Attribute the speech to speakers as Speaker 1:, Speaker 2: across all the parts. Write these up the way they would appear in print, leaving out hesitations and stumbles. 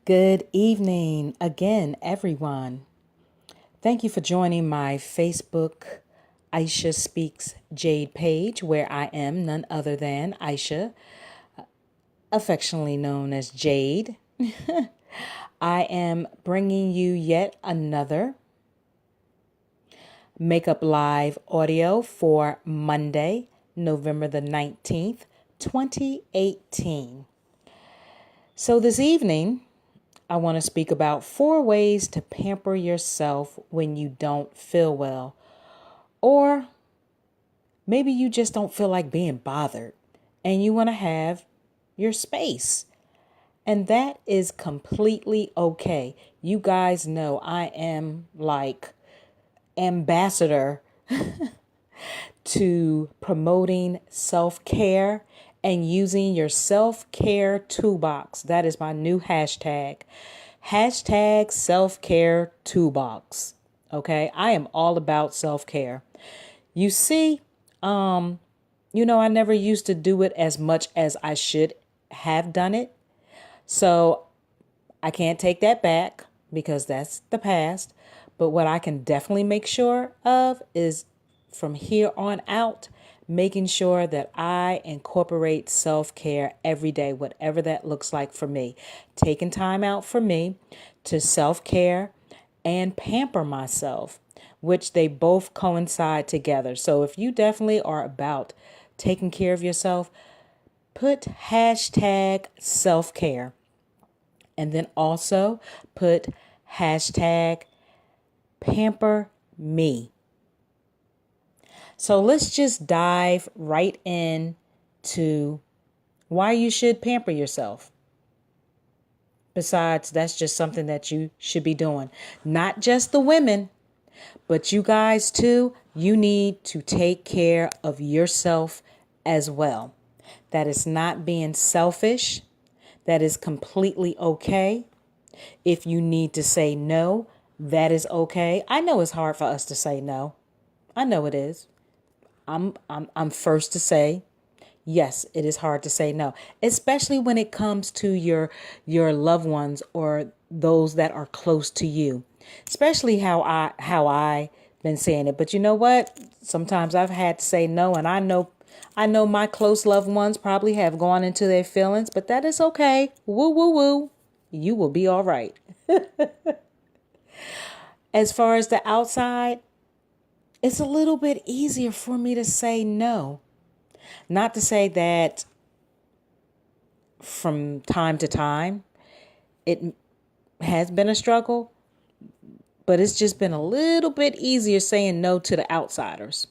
Speaker 1: Good evening again, everyone. Thank you for joining my Facebook Aisha Speaks Jade page, where I am none other than Aisha, affectionately known as Jade. I am bringing you yet another Makeup Live audio for Monday, November the 19th, 2018. So this evening, I want to speak about 4 ways to pamper yourself when you don't feel well, or maybe you just don't feel like being bothered and you want to have your space. And that is completely okay. You guys know I am like ambassador to promoting self-care and using your self-care toolbox. That is my new hashtag. Hashtag self-care toolbox. Okay, I am all about self-care. You see, I never used to do it as much as I should have done it. So I can't take that back because that's the past. But what I can definitely make sure of is from here on out, making sure that I incorporate self-care every day, whatever that looks like for me. Taking time out for me to self-care and pamper myself, which they both coincide together. So if you definitely are about taking care of yourself, put hashtag self-care. And then also put hashtag pamper me. So let's just dive right in to why you should pamper yourself. Besides, that's just something that you should be doing. Not just the women, but you guys too. You need to take care of yourself as well. That is not being selfish. That is completely okay. If you need to say no, that is okay. I know it's hard for us to say no. I know it is. I'm first to say, yes, it is hard to say no, especially when it comes to your loved ones or those that are close to you. Especially how I been saying it. But you know what? Sometimes I've had to say no, and I know my close loved ones probably have gone into their feelings, but that is okay. Woo woo woo. You will be all right. As far as the outside, it's a little bit easier for me to say no. Not to say that from time to time it has been a struggle, but it's just been a little bit easier saying no to the outsiders.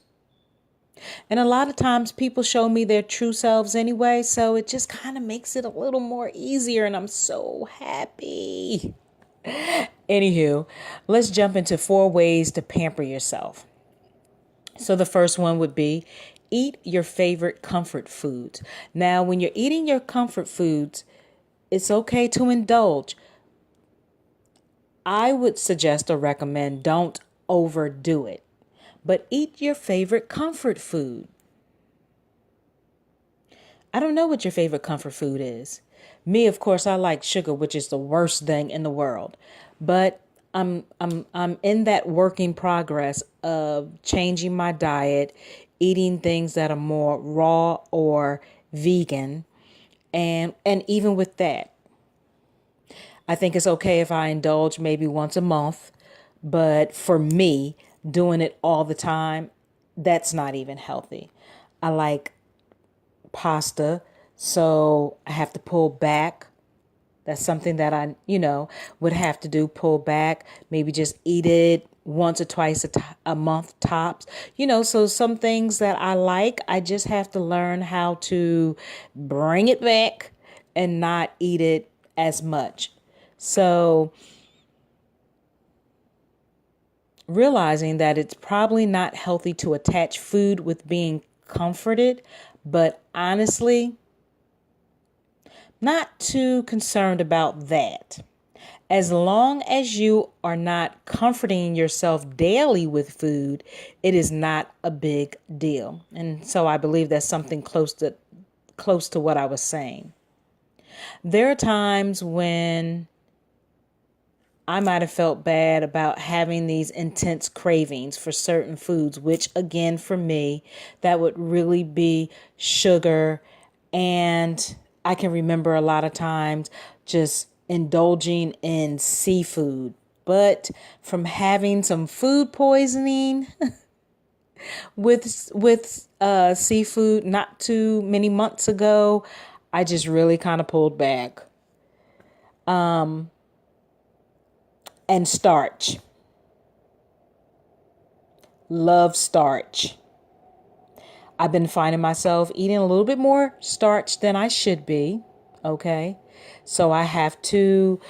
Speaker 1: And a lot of times people show me their true selves anyway, so it just kind of makes it a little more easier, and I'm so happy. Anywho, let's jump into 4 ways to pamper yourself. So the first one would be eat your favorite comfort foods. Now, when you're eating your comfort foods, it's okay to indulge. I would suggest or recommend don't overdo it, but eat your favorite comfort food. I don't know what your favorite comfort food is. Me, of course, I like sugar, which is the worst thing in the world. But I'm in that working progress of changing my diet, eating things that are more raw or vegan. And even with that, I think it's okay if I indulge maybe once a month. But for me, doing it all the time, that's not even healthy. I like pasta, so I have to pull back. That's something that I would have to do, pull back, maybe just eat it once or twice a month tops. So some things that I like, I just have to learn how to bring it back and not eat it as much. So realizing that it's probably not healthy to attach food with being comforted, but honestly, not too concerned about that. As long as you are not comforting yourself daily with food, it is not a big deal. And so I believe that's something close to what I was saying. There are times when I might have felt bad about having these intense cravings for certain foods, which again, for me, that would really be sugar. And I can remember a lot of times just indulging in seafood. But from having some food poisoning with seafood not too many months ago, I just really kind of pulled back. And starch. Love starch. I've been finding myself eating a little bit more starch than I should be. Okay. So I have to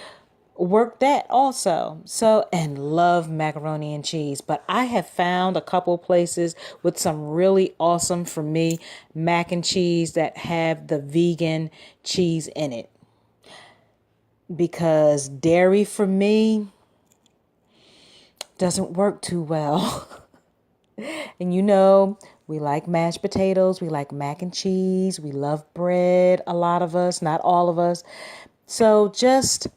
Speaker 1: work that also. So, and love macaroni and cheese. But I have found a couple places with some really awesome, for me, mac and cheese that have the vegan cheese in it. Because dairy for me doesn't work too well. And we like mashed potatoes, we like mac and cheese, we love bread, a lot of us, not all of us. So just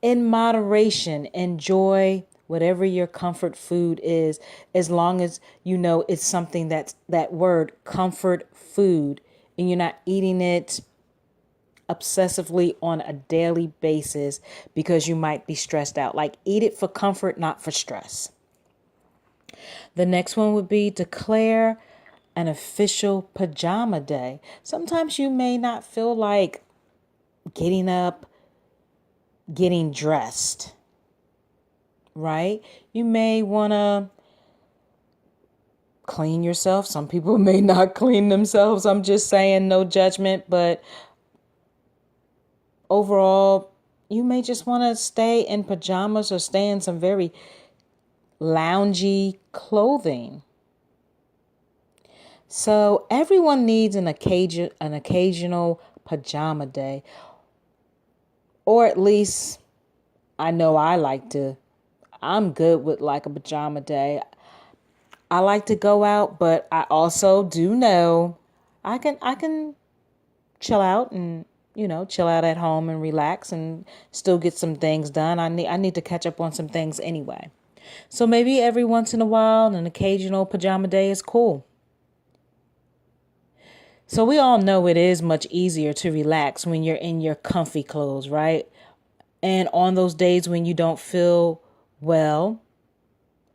Speaker 1: in moderation, enjoy whatever your comfort food is, as long as it's something that's that word comfort food, and you're not eating it obsessively on a daily basis because you might be stressed out. Like, eat it for comfort, not for stress. The next one would be declare an official pajama day. Sometimes you may not feel like getting up, getting dressed, right? You may want to clean yourself. Some people may not clean themselves. I'm just saying, no judgment. But overall, you may just want to stay in pajamas or stay in some very loungy clothing. So everyone needs an occasional pajama day. Or at least I know I'm good with like a pajama day. I like to go out, but I also do know I can chill out and, chill out at home and relax and still get some things done. I need to catch up on some things anyway. So maybe every once in a while, an occasional pajama day is cool. So we all know it is much easier to relax when you're in your comfy clothes, right? And on those days when you don't feel well,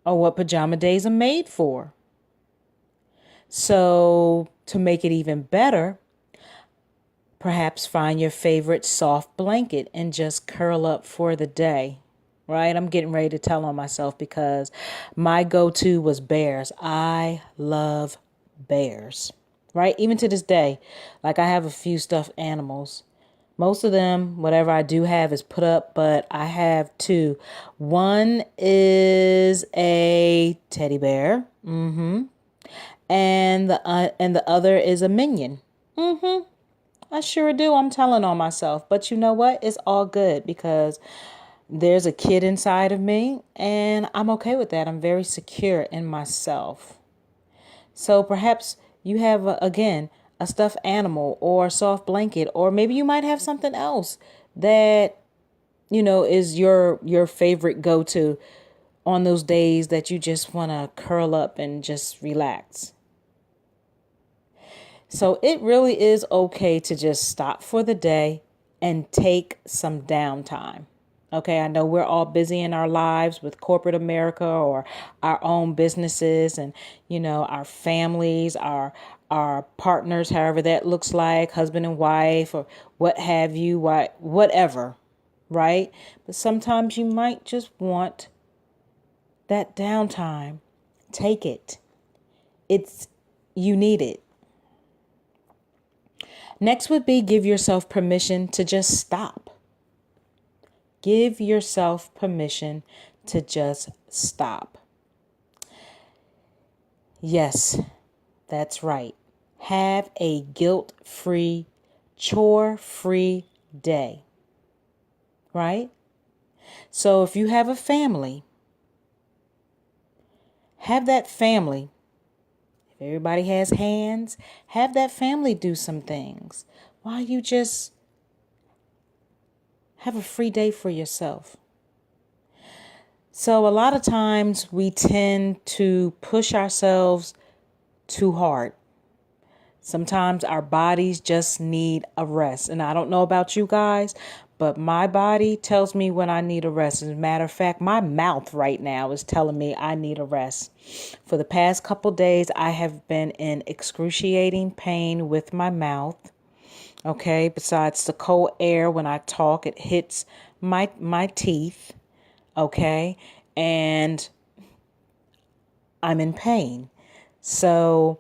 Speaker 1: or what pajama days are made for. So to make it even better, perhaps find your favorite soft blanket and just curl up for the day. Right? I'm getting ready to tell on myself because my go-to was bears. I love bears. Right? Even to this day, like, I have a few stuffed animals. Most of them, whatever I do have is put up, but I have two. One is a teddy bear. And the other is a minion. I sure do. I'm telling on myself. But you know what? It's all good because there's a kid inside of me and I'm okay with that. I'm very secure in myself. So perhaps you have, again, a stuffed animal or a soft blanket, or maybe you might have something else that, is your favorite go-to on those days that you just want to curl up and just relax. So it really is okay to just stop for the day and take some downtime. Okay, I know we're all busy in our lives with corporate America or our own businesses and, our families, our partners, however that looks like, husband and wife or what have you, whatever, right? But sometimes you might just want that downtime. Take it. You need it. Next would be give yourself permission to just stop. Give yourself permission to just stop. Yes, that's right. Have a guilt-free, chore-free day. Right? So if you have a family, have that family. If everybody has hands, have that family do some things while you just Have a free day for yourself. So a lot of times we tend to push ourselves too hard. Sometimes our bodies just need a rest. And I don't know about you guys, but my body tells me when I need a rest. As a matter of fact, my mouth right now is telling me I need a rest. For the past couple days, I have been in excruciating pain with my mouth. Okay, besides the cold air when I talk, it hits my teeth. Okay, and I'm in pain. So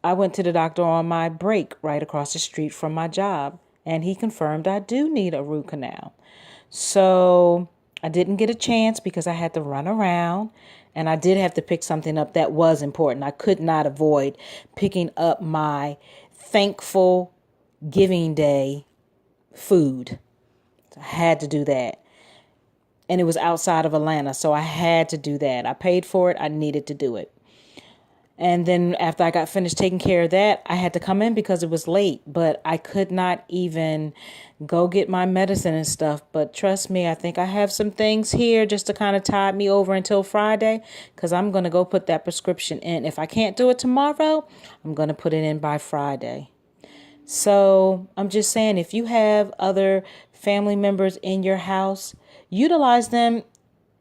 Speaker 1: I went to the doctor on my break right across the street from my job, and he confirmed I do need a root canal. So I didn't get a chance because I had to run around, and I did have to pick something up that was important. I could not avoid picking up my thankful giving day food. I had to do that. And it was outside of Atlanta, so I had to do that. I paid for it. I needed to do it. And then after I got finished taking care of that, I had to come in because it was late, but I could not even go get my medicine and stuff. But trust me, I think I have some things here just to kind of tide me over until Friday, because I'm going to go put that prescription in. If I can't do it tomorrow, I'm going to put it in by Friday. So I'm just saying, if you have other family members in your house, utilize them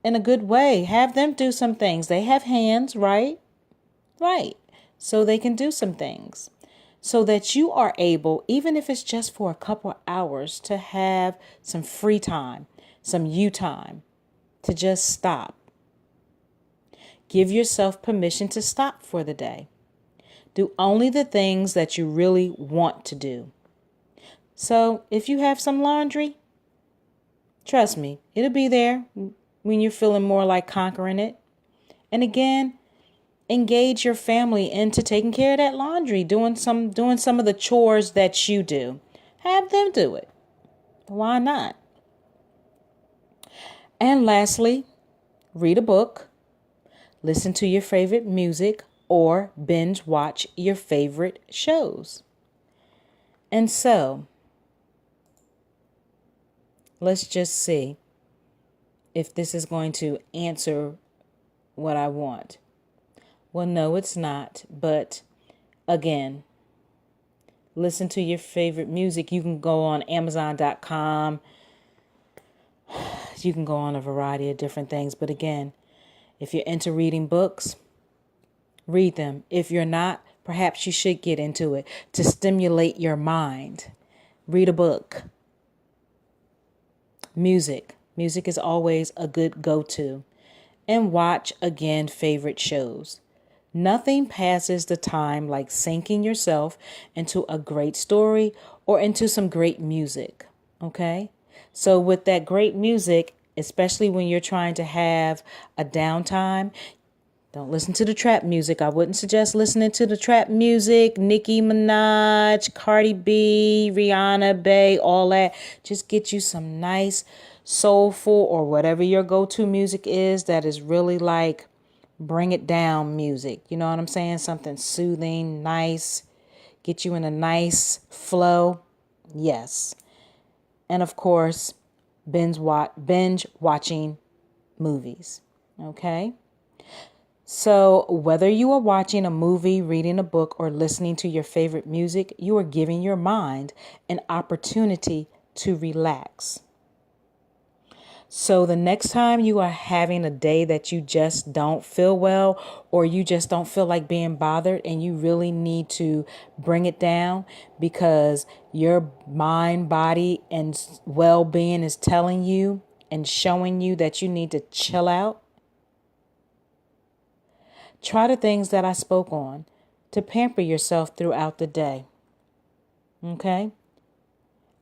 Speaker 1: in a good way. Have them do some things. They have hands, right? Right. So they can do some things so that you are able, even if it's just for a couple hours, to have some free time, some you time, to just stop. Give yourself permission to stop for the day. Do only the things that you really want to do. So if you have some laundry, trust me, it'll be there when you're feeling more like conquering it. And again, engage your family into taking care of that laundry, doing some of the chores that you do. Have them do it. Why not? And lastly, read a book, listen to your favorite music, or binge watch your favorite shows. And so, let's just see if this is going to answer what I want. Well, no, it's not. But again, listen to your favorite music. You can go on Amazon.com. You can go on a variety of different things. But again, if you're into reading books, read them. If you're not, perhaps you should get into it to stimulate your mind. Read a book. Music. Music is always a good go-to. And watch, again, favorite shows. Nothing passes the time like sinking yourself into a great story or into some great music. Okay? So with that great music, especially when you're trying to have a downtime, don't listen to the trap music. I wouldn't suggest listening to the trap music. Nicki Minaj, Cardi B, Rihanna, Bey, all that. Just get you some nice soulful or whatever your go-to music is that is really like bring it down music. You know what I'm saying? Something soothing, nice, get you in a nice flow. Yes. And of course, binge watching movies. Okay? So whether you are watching a movie, reading a book, or listening to your favorite music, you are giving your mind an opportunity to relax. So the next time you are having a day that you just don't feel well, or you just don't feel like being bothered, and you really need to bring it down because your mind, body, and well-being is telling you and showing you that you need to chill out, try the things that I spoke on to pamper yourself throughout the day. Okay?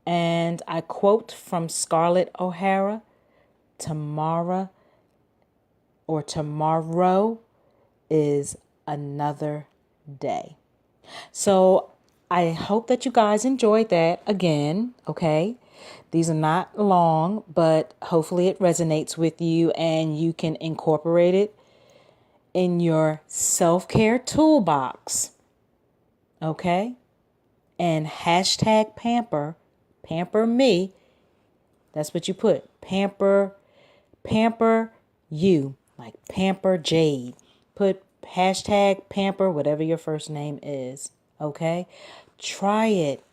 Speaker 1: And I quote from Scarlett O'Hara, tomorrow is another day. So I hope that you guys enjoyed that again. Okay. These are not long, but hopefully it resonates with you and you can incorporate it in your self-care toolbox. Okay. And hashtag pamper me That's what you put. Pamper you, like Pamper Jade. Put hashtag Pamper, whatever your first name is. Okay? Try it.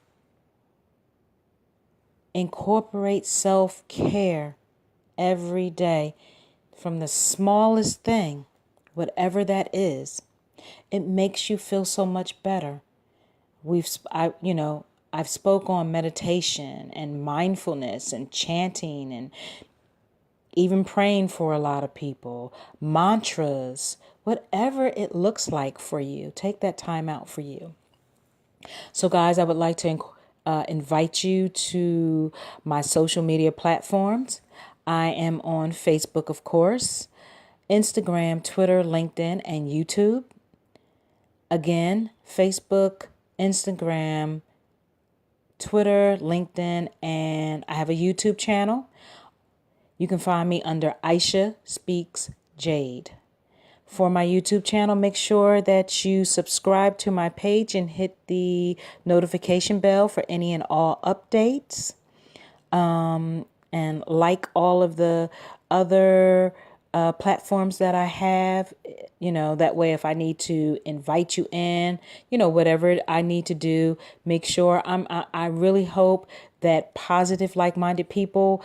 Speaker 1: Incorporate self-care every day from the smallest thing, whatever that is. It makes you feel so much better. I've spoke on meditation and mindfulness and chanting and even praying for a lot of people, mantras, whatever it looks like for you. Take that time out for you. So, guys, I would like to invite you to my social media platforms. I am on Facebook, of course, Instagram, Twitter, LinkedIn, and YouTube. Again, Facebook, Instagram, Twitter, LinkedIn, and I have a YouTube channel. You can find me under Aisha Speaks Jade. For my YouTube channel, make sure that you subscribe to my page and hit the notification bell for any and all updates. And like all of the other platforms that I have, that way if I need to invite you in, whatever I need to do, make sure I really hope that positive, like-minded people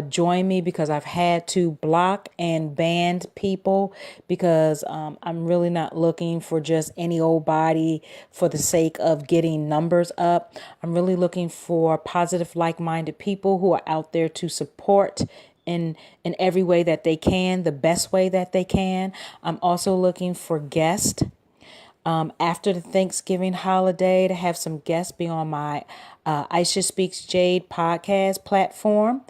Speaker 1: join me, because I've had to block and ban people because I'm really not looking for just any old body for the sake of getting numbers up. I'm really looking for positive, like-minded people who are out there to support in every way that they can, the best way that they can. I'm also looking for guests after the Thanksgiving holiday to have some guests be on my Aisha Speaks Jade podcast platform.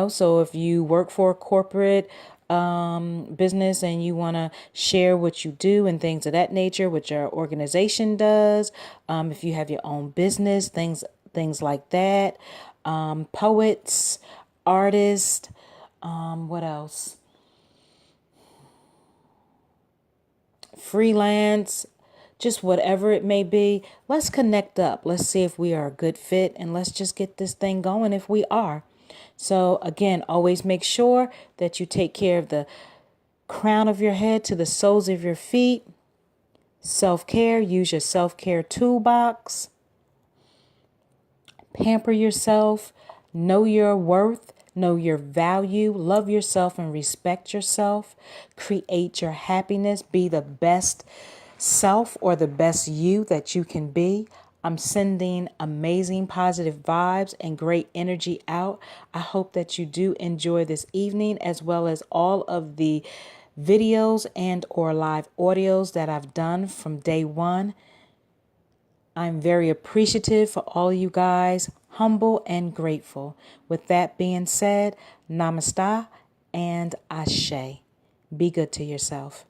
Speaker 1: So if you work for a corporate business and you want to share what you do and things of that nature, which our organization does, if you have your own business, things like that, poets, artists, what else? Freelance, just whatever it may be. Let's connect up. Let's see if we are a good fit, and let's just get this thing going if we are. So again, always make sure that you take care of the crown of your head to the soles of your feet. Self-care, use your self-care toolbox. Pamper yourself, know your worth, know your value, love yourself and respect yourself. Create your happiness, be the best self or the best you that you can be. I'm sending amazing positive vibes and great energy out. I hope that you do enjoy this evening, as well as all of the videos and or live audios that I've done from day one. I'm very appreciative for all you guys, humble and grateful. With that being said, namaste and ashe. Be good to yourself.